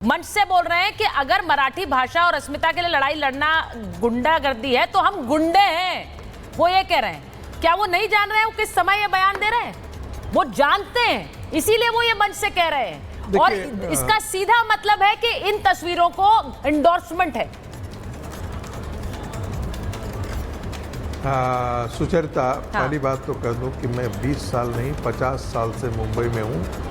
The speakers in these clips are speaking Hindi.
मंच से बोल रहे हैं कि अगर मराठी भाषा और अस्मिता के लिए लड़ाई लड़ना गुंडागर्दी है तो हम गुंडे हैं। वो ये कह रहे हैं। क्या वो नहीं जान रहे हैं वो किस समय ये बयान दे रहे हैं? वो जानते हैं, इसीलिए वो ये मंच से कह रहे हैं। और इसका सीधा मतलब है कि इन तस्वीरों को इंडोर्समेंट है। सुचरिता, पहली बात तो कह दूं कि मैं 20 साल नहीं 50 साल से मुंबई में हूं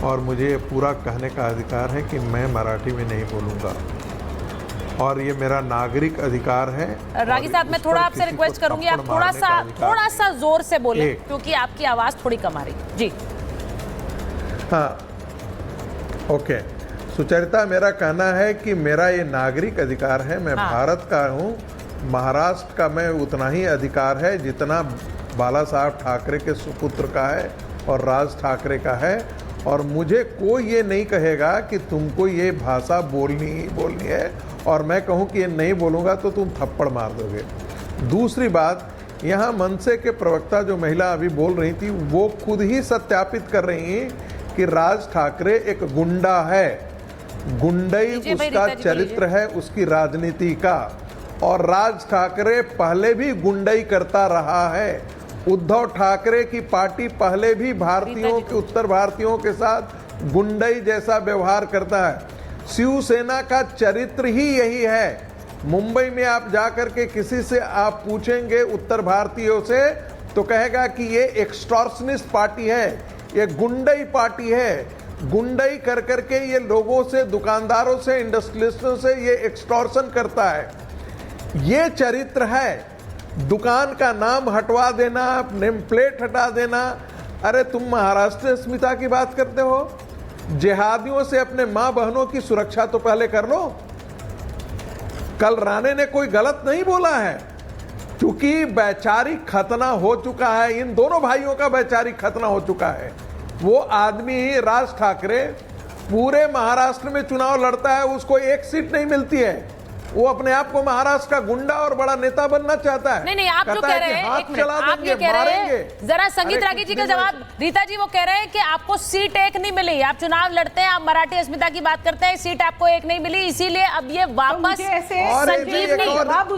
और मुझे पूरा कहने का अधिकार है कि मैं मराठी में नहीं बोलूंगा और ये मेरा नागरिक अधिकार है। रागी साहब, मैं थोड़ा आपसे रिक्वेस्ट करूंगी, आप थोड़ा सा जोर से बोलें क्योंकि आपकी आवाज थोड़ी कम आ रही है। जी हाँ, ओके। सुचरिता, मेरा कहना है कि मेरा ये नागरिक अधिकार है। मैं भारत का हूँ, महाराष्ट्र का मैं उतना ही अधिकार है जितना बाला साहब ठाकरे के सुपुत्र का है और राज ठाकरे का है। और मुझे कोई ये नहीं कहेगा कि तुमको ये भाषा बोलनी है और मैं कहूँ कि ये नहीं बोलूँगा तो तुम थप्पड़ मार दोगे। दूसरी बात, यहाँ मनसे के प्रवक्ता जो महिला अभी बोल रही थी वो खुद ही सत्यापित कर रही हैं कि राज ठाकरे एक गुंडा है। गुंडई उसका चरित्र है, उसकी राजनीति का। और राज ठाकरे पहले भी गुंडई करता रहा है। उद्धव ठाकरे की पार्टी पहले भी भारतीयों के, उत्तर भारतीयों के साथ गुंडई जैसा व्यवहार करता है। शिवसेना का चरित्र ही यही है। मुंबई में आप जाकर के किसी से आप पूछेंगे उत्तर भारतीयों से तो कहेगा कि ये एक्सटॉर्शनिस्ट पार्टी है, ये गुंडई पार्टी है। गुंडई कर करके ये लोगों से, दुकानदारों से, इंडस्ट्रियलिस्टों से ये एक्सटॉर्शन करता है। ये चरित्र है। दुकान का नाम हटवा देना, नेम प्लेट हटा देना। अरे तुम महाराष्ट्र अस्मिता की बात करते हो? जिहादियों से अपने मां बहनों की सुरक्षा तो पहले कर लो। कल राणे ने कोई गलत नहीं बोला है क्योंकि वैचारिक खतना हो चुका है। इन दोनों भाइयों का वैचारिक खतना हो चुका है। वो आदमी राज ठाकरे पूरे महाराष्ट्र में चुनाव लड़ता है, उसको एक सीट नहीं मिलती है। वो अपने आप को महाराष्ट्र का गुंडा और बड़ा नेता बनना चाहता है। नहीं, आप जो कह रहे हैं, एक मिनट, आप ये कह रहे हैं, जरा संगीत रागी जी का जवाब। रीता जी वो कह रहे हैं कि आपको सीट एक नहीं मिली, आप चुनाव लड़ते हैं, आप मराठी अस्मिता की बात करते हैं, सीट आपको एक नहीं मिली, इसीलिए अब ये वापस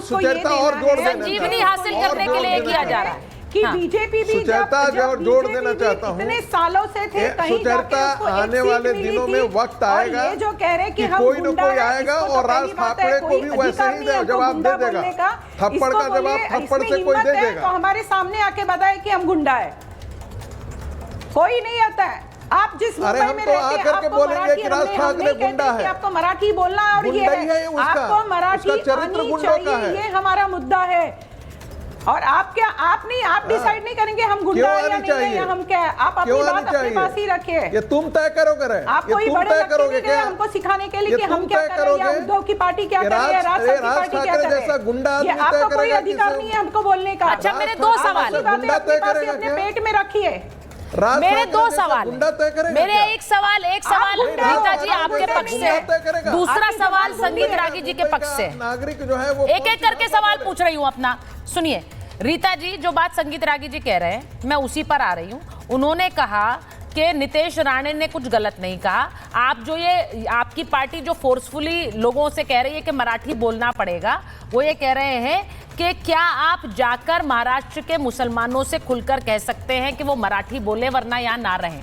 संजीवनी हासिल करने के लिए किया जा रहा है कि बीजेपी भी जब जोड़ देना चाहता हूँ, इतने सालों से थे, कहीं सुचरिता, आने वाले दिनों में वक्त आएगा ये जो कह रहे कि हम कोई न कोई आएगा और राज ठाकरे को भी वैसे ही जवाब दे देगा। थप्पड़ का जवाब थप्पड़ से कोई दे देगा। तो हमारे सामने आके बताए कि हम गुंडा है। कोई नहीं आता है। आप जिस मुंबई में रहते हैं आपको मराठी, हमने गुंडा है, आपको मराठी बोलना और ये है, आपको मराठी आनी चाहिए, ये हमारा मुद्दा है। और आप क्या, आप डिसाइड नहीं करेंगे हम गुंडा है या नहीं है, हम क्या है। आप अपनी बात अपने पास ही रखिए। ये तुम तय करोगे। आप कोई बड़े करोगे क्या हमको सिखाने के लिए कि हम क्या कर रहे हैं, या उद्धव की पार्टी क्या कर रही है, राज की पार्टी क्या कर रही है। आपको कोई अधिकार नहीं है हमको बोलने का। अच्छा, मेरे दो सवाल अपने पेट में रखिए। मेरे दो सवाल, मेरे एक सवाल रीता जी आपके पक्ष से, दूसरा सवाल संगीत रागी जी के पक्ष से। नागरिक जो है वो एक एक करके सवाल पूछ रही हूँ अपना। सुनिए रीता जी, जो बात संगीत रागी जी कह रहे हैं मैं उसी पर आ रही हूँ। उन्होंने कहा कि नितेश राणे ने कुछ गलत नहीं कहा। आप जो ये आपकी पार्टी जो फोर्सफुली लोगों से कह रही है कि मराठी बोलना पड़ेगा, वो ये कह रहे हैं कि क्या आप जाकर महाराष्ट्र के मुसलमानों से खुलकर कह सकते हैं कि वो मराठी बोले वरना यहाँ ना रहें?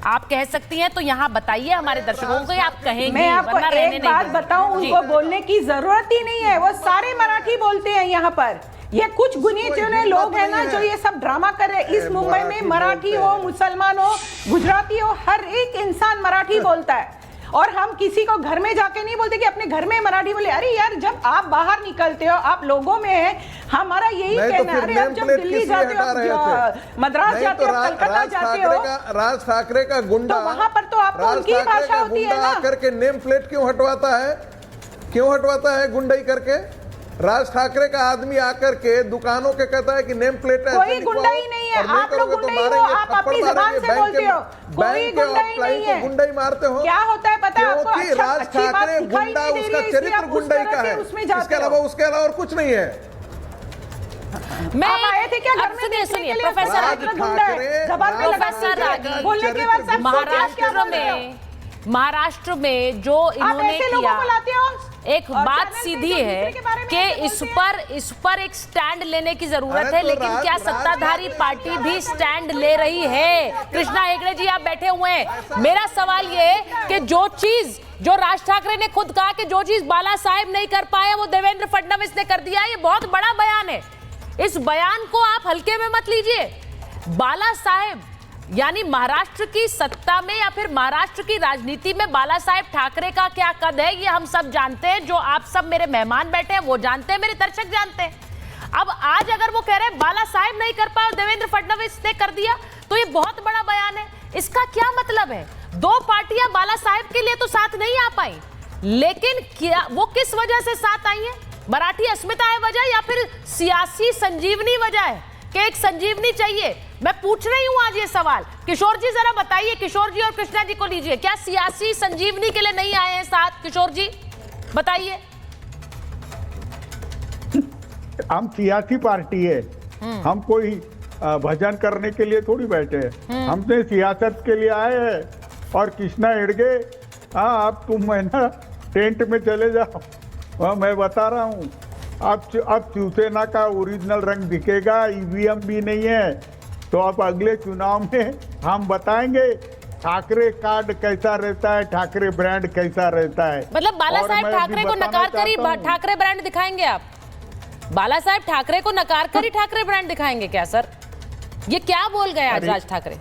आप कह सकती हैं तो यहाँ बताइए हमारे दर्शकों को, आप कहेंगे। मैं आपको एक बात बताऊं, उनको बोलने की जरूरत ही नहीं है। वो सारे मराठी बोलते हैं यहाँ पर। ये कुछ गुने चुने लोग हैं ना जो ये सब ड्रामा कर रहे हैं। इस मुंबई में मराठी हो, मुसलमान हो, गुजराती हो, हर एक इंसान मराठी बोलता है। और हम किसी को घर में जाके नहीं बोलते कि अपने घर में मराठी बोले। अरे यार, जब आप बाहर निकलते हो, आप लोगों में है, हमारा यही कहना है। अरे आप जब दिल्ली जाते हो, मद्रास जाते हो, कलकत्ता जाते हो, राज ठाकरे का गुंडा, तो वहां पर तो आपको उनकी भाषा होती है ना। करके नेम प्लेट क्यों हटवाता है? क्यों हटवाता है गुंडई करके? राज ठाकरे का आदमी आकर के दुकानों के कहता है कि नेम प्लेट है, कोई गुंडा ही नहीं है। आप लोग गुंडा ही हो, आप अपनी जुबान से बोलते हो। कोई गुंडा ही नहीं है। गुंडाई मारते हो। क्या होता है पता है आपको? क्योंकि राज ठाकरे गुंडा, उसका चरित्र गुंडाई का है, इसके अलावा और कुछ नहीं है। मैं आए थे क्या घर में? सुनिए प्रोफेसर जबान में लगा प्रोफेसर रागी, बोलने के बाद महाराष्ट्र में महाराष्ट्र में जो आप इन्होंने ऐसे लोगों किया, को लाते हो एक और बात चैनल पे सीधी जो है दूसरे के बारे में कि ऐसे इस पर एक स्टैंड लेने की जरूरत अरे है, तो लेकिन क्या सत्ताधारी पार्टी भी स्टैंड ले रही है? कृष्णा हेगड़े जी आप बैठे हुए हैं, मेरा सवाल ये है कि जो चीज जो राज ठाकरे ने खुद कहा कि जो चीज बाला साहेब नहीं कर पाए वो देवेंद्र फडणवीस ने कर दिया, ये बहुत बड़ा बयान है। इस बयान को आप हल्के में मत लीजिए। बाला साहेब यानी महाराष्ट्र की सत्ता में या फिर महाराष्ट्र की राजनीति में बाला साहेब ठाकरे का क्या कद है, ये हम सब जानते हैं। जो आप सब मेरे मेहमान बैठे हैं वो जानते हैं, मेरे दर्शक जानते हैं। अब आज अगर वो कह रहे हैं बाला साहेब नहीं कर पाए, देवेंद्र फडणवीस ने कर दिया, तो ये बहुत बड़ा बयान है। इसका क्या मतलब है? दो पार्टियां बाला साहेब के लिए तो साथ नहीं आ पाई, लेकिन क्या वो किस वजह से साथ आई है? मराठी अस्मिता है वजह या फिर सियासी संजीवनी वजह है कि एक संजीवनी चाहिए? मैं पूछ रही हूं आज ये सवाल। किशोर जी जरा बताइए, किशोर जी और कृष्णा जी को लीजिए, क्या सियासी संजीवनी के लिए नहीं आए हैं साथ? किशोर जी बताइए। हम सियासी पार्टी है, हम कोई भजन करने के लिए थोड़ी बैठे हैं, हमने सियासत के लिए आए हैं। और कृष्णा हेगड़े, हाँ अब तुम है ना टेंट में चले जाओ, हाँ मैं बता रहा हूँ अब शिवसेना का ओरिजिनल रंग दिखेगा, ईवीएम भी नहीं है। तो अब अगले चुनाव में हम बताएंगे ठाकरे कार्ड कैसा रहता है, ठाकरे ब्रांड कैसा रहता है। मतलब बाला और साहेब मैं ठाकरे अभी को बताना नकार कर ही चाहता हूं। ठाकरे ब्रांड दिखाएंगे आप? बाला साहेब ठाकरे को नकार कर ही ठाकरे ब्रांड दिखाएंगे क्या सर? ये क्या बोल गए आज अरे- राज ठाकरे?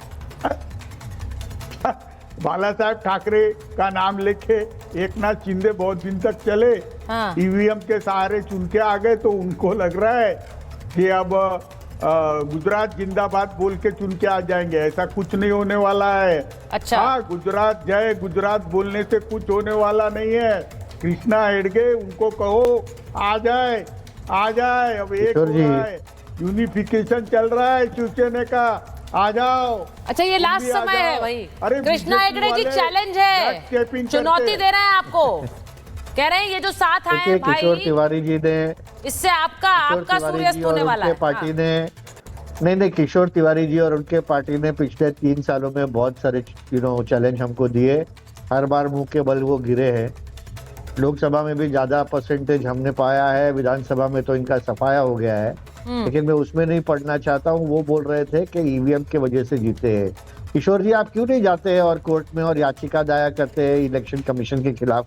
बाला साहेब ठाकरे का नाम लेके एक नाथ शिंदे बहुत दिन तक चले, हाँ। ईवीएम के सहारे चुन के आ गए, तो उनको लग रहा है कि अब गुजरात जिंदाबाद बोल के चुन के आ जाएंगे। ऐसा कुछ नहीं होने वाला है। अच्छा। हाँ, गुजरात जय गुजरात बोलने से कुछ होने वाला नहीं है। कृष्णा हेगड़े उनको कहो आ जाए, आ जाए, अब एक हो किशोर जी। रहा है, यूनिफिकेशन चल रहा है शिवसेना का, आ जाओ। अच्छा ये लास्ट तुम भी आ समय है जाओ। भाई। अरे कृष्णा बीजेपी हेगड़े जी वाले चैलेंज बैकस्टेपिंग है, चुनौती करते दे रहे हैं आपको, कह रहे हैं ये जो साथ आए देखिए हैं किशोर भाई, तिवारी जी ने इससे आपका किशोर तिवारी सूर्यास्त जी होने और वाला उनके है। पार्टी हाँ। ने नहीं किशोर तिवारी जी और उनके पार्टी ने पिछले 3 सालों में बहुत सारे चैलेंज हमको दिए, हर बार मुंह के बल वो गिरे हैं। लोकसभा में भी ज्यादा परसेंटेज हमने पाया है, विधानसभा में तो इनका सफाया हो गया है, लेकिन मैं उसमें नहीं पढ़ना चाहता हूँ। वो बोल रहे थे कि ईवीएम के वजह से जीते हैं। किशोर जी आप क्यों नहीं जाते हैं और कोर्ट में और याचिका दायर करते हैं इलेक्शन कमीशन के खिलाफ?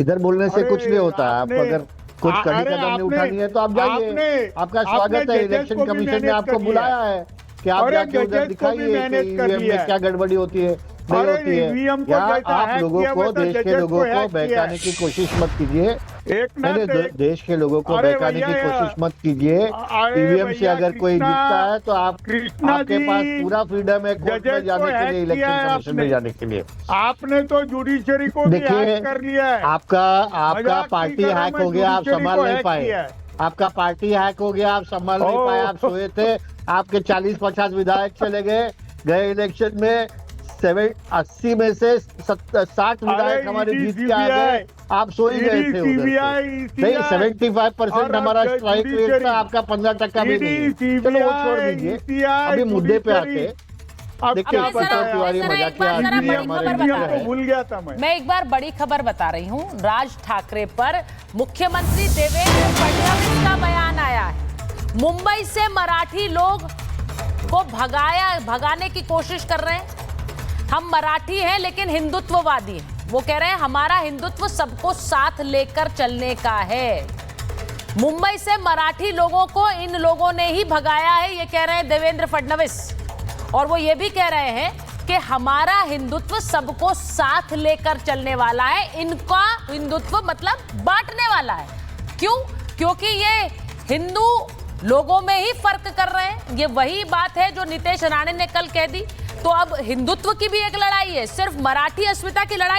इधर बोलने से अरे कुछ नहीं होता। आप आपने- अगर कुछ कड़ी अरे कदम नहीं आपने- उठानी है तो आप जाइए, आपने- आपका आपने स्वागत है। जजेस इलेक्शन को भी कमीशन ने मैनेज आपको कर बुलाया है कि आप अरे जाके उधर जजेस को भी दिखाइए मैनेज कि कर ईवीएम लिया में है। क्या गड़बड़ी होती है, नहीं अरे होती है। EVM को या जैसा आप हैक लोगों किया को, वैसा देश के जजेस लोगों को को हैक किया बहकाने है। की कोशिश मत कीजिए। एक ना मैंने देश के लोगों को अरे बहकाने की भैया, कोशिश मत कीजिए। अरे ईवीएम से भैया, अगर कोई कृष्णा- जीतता है तो कृष्णा आपके जी, पास पूरा फ्रीडम है कोर्ट में जजेस जाने को के हैक लिए, किया इलेक्शन है कमीशन में आपने। जाने के लिए। आपने तो जुडिशरी को भी देखिए हैक कर लिया है। आपका मजाक पार्टी नहीं कर रहा हैक मैं, हो गया, आप जुडिशरी संभाल को नहीं हैक पाए। किया है। आपका पार्टी हैक हो गया, आप संभाल नहीं ओह। पाए, आप सोए थे। आपके 40-50 विधायक चले गए इलेक्शन में 80 में से 60 विधायक हमारे ईडी, जीत के आ गए, आप सो ही गए थे उधर से। नहीं 75% हमारा स्ट्राइक रेट था, आपका 15% भी नहीं। चलो वो छोड़ दीजिए, अभी मुद्दे पे आते। देखिए क्या आप किशोर बताया? तिवारी मजाक एक बार जरा आदमी है, बड़ी हमारे खबर मित्र बता हैं। रहे को भूल गया था मैं। मैं एक बार बड़ी खबर बता रही हूँ। राज ठाकरे पर मुख्यमंत्री देवेंद्र फडणवीस का बयान आया है। मुंबई से मराठी लोग को भगाने की कोशिश कर रहे हैं। हम मराठी हैं लेकिन हिंदुत्ववादी हैं। वो कह रहे हैं हमारा हिंदुत्व सबको साथ लेकर चलने का है। मुंबई से मराठी लोगों को इन लोगों ने ही भगाया है, ये कह रहे हैं देवेंद्र फडणवीस। और वो ये भी कह रहे हैं कि हमारा हिंदुत्व सबको साथ लेकर चलने वाला है। इनका हिंदुत्व मतलब बांटने वाला है। क्यों? क्योंकि ये हिंदू लोगों में ही फर्क कर रहे हैं। ये वही बात है जो नितेश राणे ने कल कह दी। तो अब हिंदुत्व की भी एक लड़ाई है, सिर्फ मराठी अस्मिता की लड़ाई